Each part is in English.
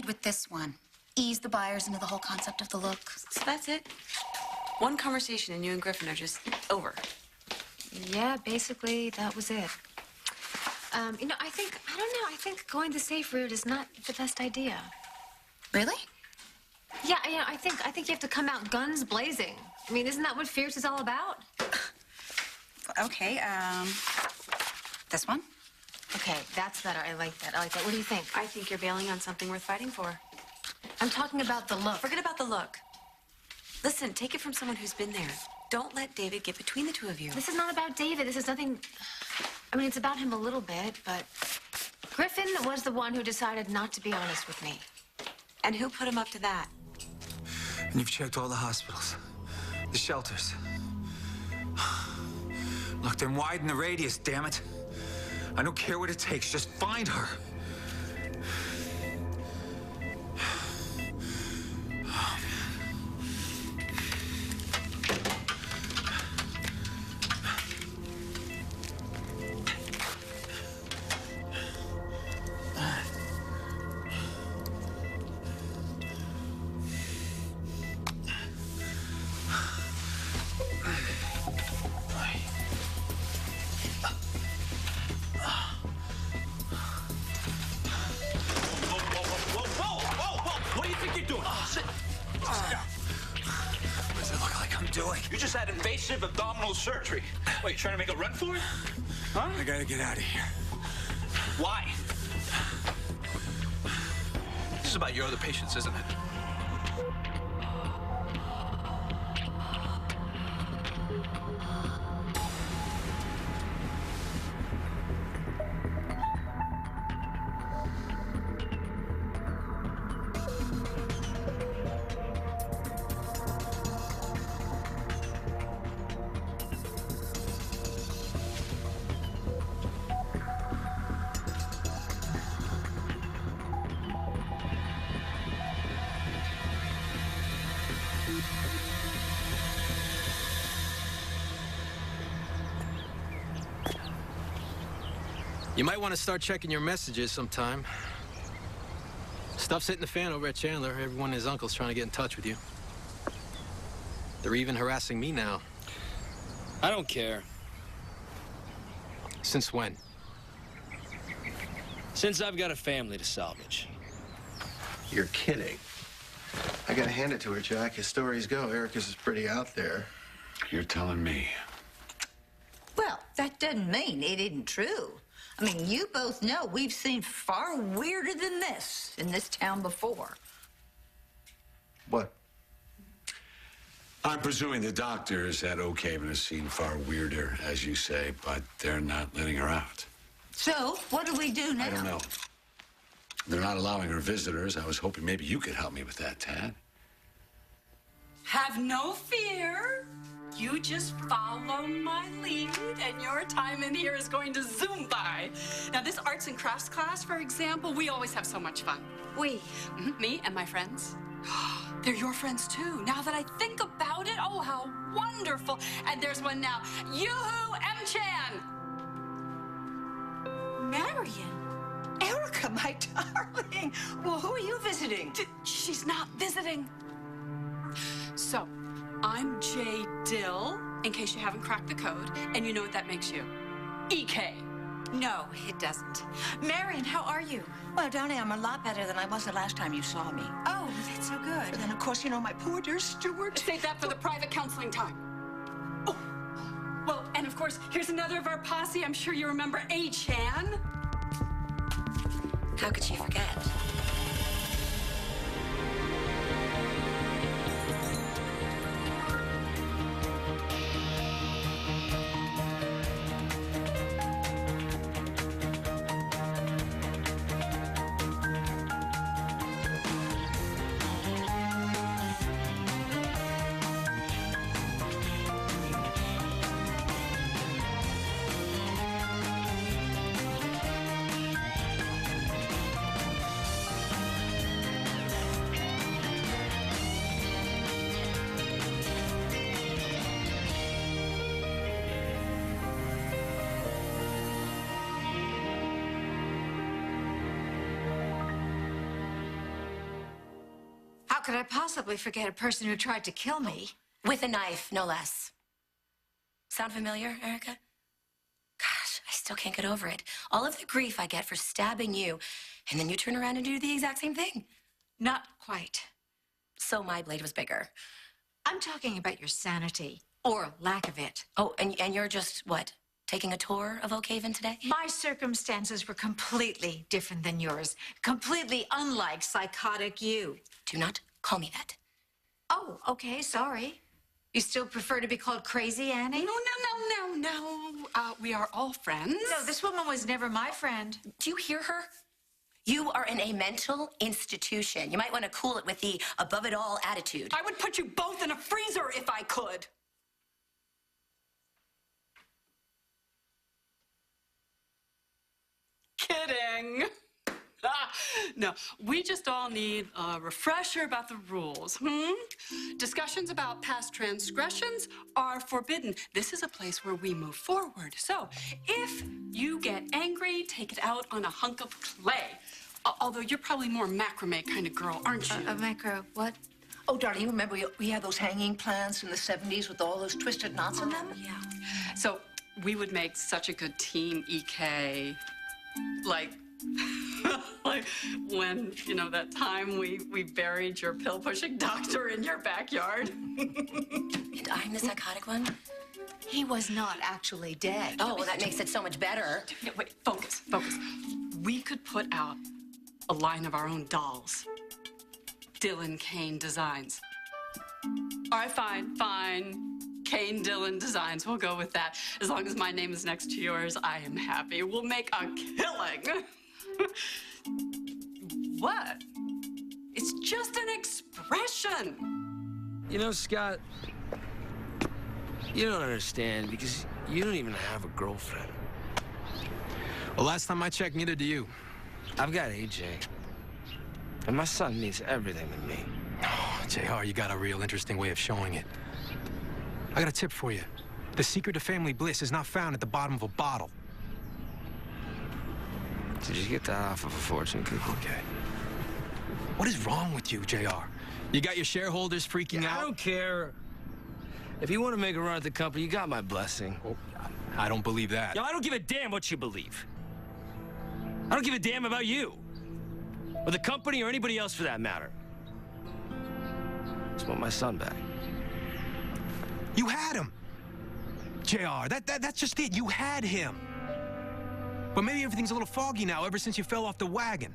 with this one. Ease the buyers into the whole concept of the look. So that's it? One conversation and you and Griffin are just over. Yeah, basically, that was it. I don't know, I think going the safe route is not the best idea. Really? Yeah, I think you have to come out guns blazing. I mean, isn't that what Fierce is all about? Okay, this one? Okay, that's better. I like that. What do you think? I think you're bailing on something worth fighting for. I'm talking about the look. Forget about the look. Listen, take it from someone who's been there. Don't let David get between the two of you. This is not about David. This is nothing... I mean, it's about him a little bit, but... Griffin was the one who decided not to be honest with me. And who put him up to that? And you've checked all the hospitals, the shelters. Look, then widen the radius, damn it. I don't care what it takes, just find her. You just had invasive abdominal surgery. What, you trying to make a run for it? Huh? I gotta get out of here. Why? This is about your other patients, isn't it? You might want to start checking your messages sometime. Stuff's hitting the fan over at Chandler. Everyone and his uncle's trying to get in touch with you. They're even harassing me now. I don't care. Since when? Since I've got a family to salvage. You're kidding. I gotta hand it to her, Jack. As stories go, Erica's is pretty out there. You're telling me. Well, that doesn't mean it isn't true. I mean, you both know we've seen far weirder than this in this town before. What? I'm presuming the doctors at Oakhaven have seen far weirder, as you say, but they're not letting her out. So, what do we do now? I don't know. They're not allowing her visitors. I was hoping maybe you could help me with that, Tad. Have no fear. You just follow my lead, and your time in here is going to zoom by. Now, this arts and crafts class, for example, we always have so much fun. We? Me and my friends. They're your friends, too. Now that I think about it, oh, how wonderful. And there's one now. Yoo-hoo, M-Chan. Marion. Erica, my darling. Well, who are you visiting? She's not visiting. So, I'm J. Dill, in case you haven't cracked the code, and you know what that makes you. EK. No, it doesn't. Marion, how are you? Well, Donnie, I'm a lot better than I was the last time you saw me. Oh, that's so good. And then, of course, you know my poor dear Stuart. Save that for the private counseling time. Oh, well, and of course, here's another of our posse. I'm sure you remember A-Chan. How could she forget? How could I possibly forget a person who tried to kill me? With a knife, no less. Sound familiar, Erica? Gosh, I still can't get over it. All of the grief I get for stabbing you, and then you turn around and do the exact same thing. Not quite. So my blade was bigger. I'm talking about your sanity, or lack of it. Oh, and you're just, what, taking a tour of Oak Haven today? My circumstances were completely different than yours. Completely unlike psychotic you. Do not call me that. Oh, okay, sorry. You still prefer to be called crazy, Annie? No. We are all friends. No, this woman was never my friend. Do you hear her? You are in a mental institution. You might want to cool it with the above-it-all attitude. I would put you both in a freezer if I could. Kidding. No, we just all need a refresher about the rules. Discussions about past transgressions are forbidden. This is a place where we move forward. So, if you get angry, take it out on a hunk of clay. Although you're probably more macrame kind of girl, aren't you? A macro, what? Oh, darling, you remember we had those hanging plants in the 70s with all those twisted knots in them? Yeah. So, we would make such a good team, EK. Like when, that time we buried your pill-pushing doctor in your backyard. And I'm the psychotic one? He was not actually dead. Oh, well, that makes it so much better. No, wait, focus. We could put out a line of our own dolls. Dylan Kane Designs. All right, fine. Kane Dylan Designs, we'll go with that. As long as my name is next to yours, I am happy. We'll make a killing. What? It's just an expression. You know, Scott, you don't understand because you don't even have a girlfriend. Well, last time I checked, neither do you. I've got AJ. And my son means everything to me. Oh, JR, you got a real interesting way of showing it. I got a tip for you. The secret to family bliss is not found at the bottom of a bottle. Did you get that off of a fortune cookie? Okay. What is wrong with you, JR? You got your shareholders freaking out? I don't care. If you want to make a run at the company, you got my blessing. Oh, I don't believe that. Yo, I don't give a damn what you believe. I don't give a damn about you. Or the company or anybody else for that matter. I just want my son back. You had him. JR, that's just it. You had him. But maybe everything's a little foggy now ever since you fell off the wagon.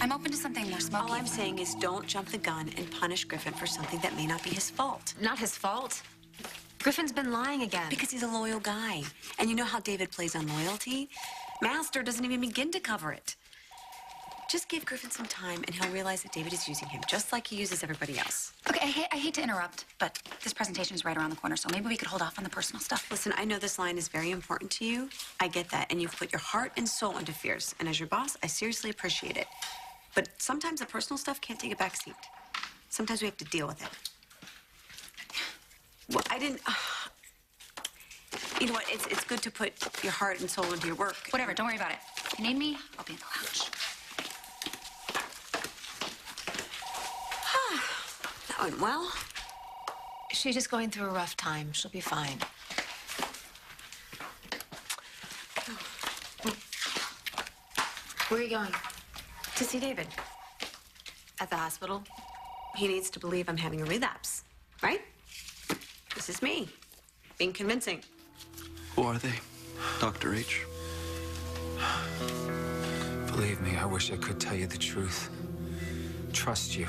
I'm open to something more smoky. All I'm saying is don't jump the gun and punish Griffin for something that may not be his fault. Not his fault. Griffin's been lying again. Because he's a loyal guy. And you know how David plays on loyalty? Master doesn't even begin to cover it. Just give Griffin some time and he'll realize that David is using him just like he uses everybody else. Okay, I hate to interrupt, but this presentation is right around the corner, so maybe we could hold off on the personal stuff. Listen, I know this line is very important to you. I get that. And you've put your heart and soul into Fierce. And as your boss, I seriously appreciate it. But sometimes the personal stuff can't take a back seat. Sometimes we have to deal with it. Well, I didn't... you know what? It's good to put your heart and soul into your work. Whatever, don't worry about it. If you need me, I'll be in the lounge. That went well. She's just going through a rough time. She'll be fine. Where are you going? To see David. At the hospital? He needs to believe I'm having a relapse, right? This is me, being convincing. Who are they, Dr. H? Believe me, I wish I could tell you the truth. Trust you.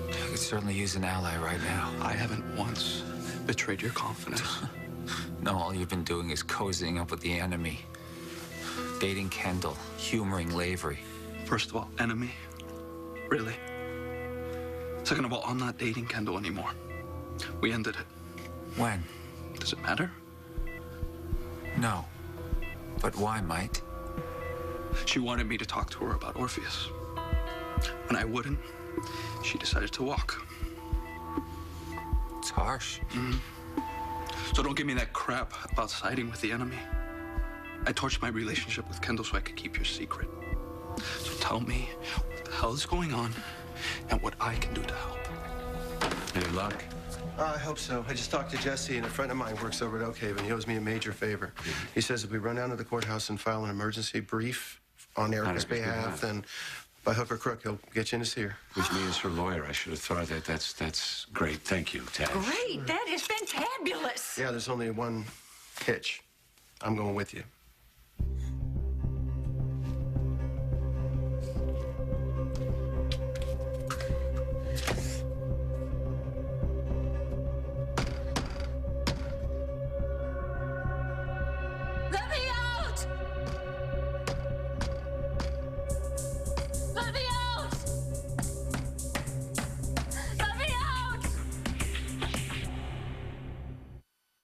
I could certainly use an ally right now. I haven't once betrayed your confidence. No, all you've been doing is cozying up with the enemy. Dating Kendall, humoring Lavery. First of all, enemy? Really? Second of all, I'm not dating Kendall anymore. We ended it. When? Does it matter? No. But why, Mike? She wanted me to talk to her about Orpheus. When I wouldn't, she decided to walk. It's harsh. So don't give me that crap about siding with the enemy. I torched my relationship with Kendall so I could keep your secret. So tell me what the hell is going on and what I can do to help. Any luck? I hope so. I just talked to Jesse, and a friend of mine works over at Oakhaven. He owes me a major favor. He says if we run down to the courthouse and file an emergency brief on Erica's behalf, then by hook or crook, he'll get you in to see her. With me as her lawyer, I should have thought that. That's great. Thank you, Tash. Great. That is fantabulous. Yeah, there's only one hitch. I'm going with you.